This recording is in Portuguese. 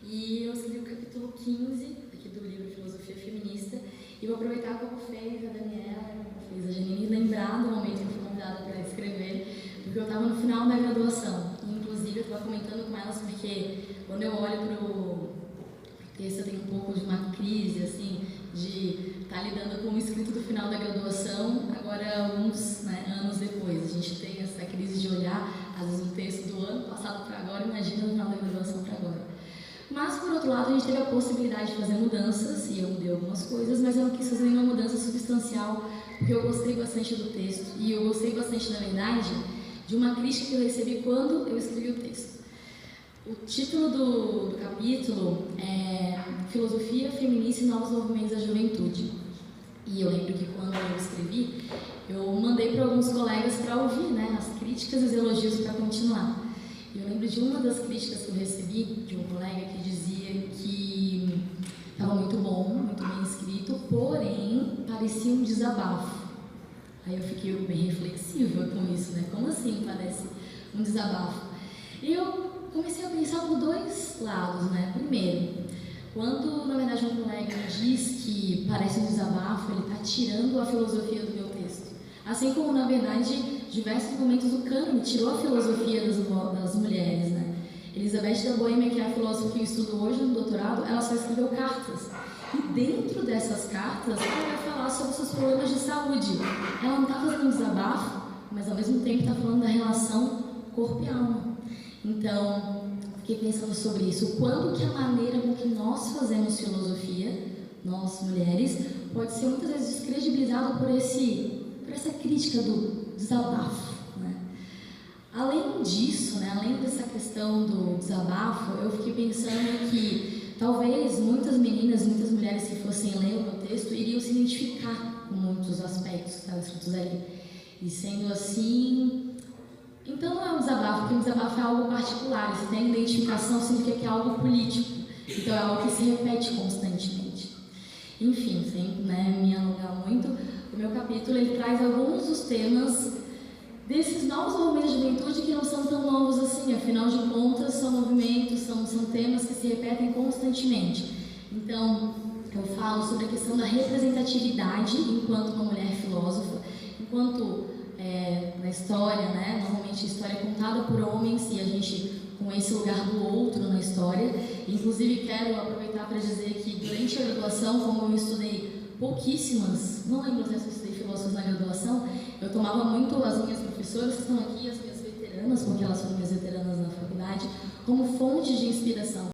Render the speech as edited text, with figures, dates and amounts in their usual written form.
E eu escrevi o capítulo 15 aqui do livro Filosofia Feminista, e vou aproveitar como fez a Daniela, como fez a Janine, lembrar do momento que eu fui convidada para escrever, porque eu estava no final da graduação. E, inclusive, eu estava comentando com elas porque quando eu olho para o texto eu tenho um pouco de uma crise, assim, de estar lidando com o escrito do final da graduação, agora alguns anos depois. A gente tem essa crise de olhar, às vezes, o texto do ano passado para agora, imagina o final da graduação para agora. Mas, por outro lado, a gente teve a possibilidade de fazer mudanças, e eu mudei algumas coisas, mas eu não quis fazer nenhuma mudança substancial, porque eu gostei bastante do texto, e eu gostei bastante, na verdade, de uma crítica que eu recebi quando eu escrevi o texto. O título do capítulo é Filosofia Feminista e Novos Movimentos da Juventude. E eu lembro que quando eu escrevi, eu mandei para alguns colegas para ouvir as críticas e os elogios para continuar. E eu lembro de uma das críticas que eu recebi de um colega que dizia que estava muito bom, muito bem escrito, porém parecia um desabafo. Aí eu fiquei bem reflexiva com isso, Como assim parece um desabafo? E eu comecei a pensar por dois lados, Primeiro, quando na verdade um colega diz que parece um desabafo, ele está tirando a filosofia do meu texto. Assim como, na verdade, diversos momentos o cânone tirou a filosofia das mulheres, Elizabeth da Boêmia, que é a filósofa que eu estudo hoje no doutorado, ela só escreveu cartas. E dentro dessas cartas, ela vai falar sobre seus problemas de saúde. Ela não está fazendo um desabafo, mas ao mesmo tempo está falando da relação corpo e alma. Então, fiquei pensando sobre isso. Quando que a maneira com que nós fazemos filosofia, nós mulheres, pode ser muitas vezes descredibilizado por essa crítica do desabafo, Além disso, além dessa questão do desabafo, eu fiquei pensando que talvez muitas meninas, muitas mulheres que fossem ler o meu texto iriam se identificar com muitos aspectos que estavam escritos ali. E sendo assim, então não é um desabafo, porque um desabafo é algo particular. E se tem identificação, significa que é algo político. Então é algo que se repete constantemente. Enfim, sem me alongar muito, o meu capítulo ele traz alguns dos temas desses novos movimentos de juventude que não são tão novos assim, afinal de contas são movimentos, são temas que se repetem constantemente. Então, eu falo sobre a questão da representatividade enquanto uma mulher filósofa, enquanto na história, normalmente a história é contada por homens e a gente com esse lugar do outro na história. Inclusive, quero aproveitar para dizer que durante a graduação, como eu estudei pouquíssimas, não lembro se eu estudei filósofos na graduação, eu tomava muito as minhas professoras que estão aqui, as minhas veteranas, porque elas foram minhas veteranas na faculdade, como fonte de inspiração.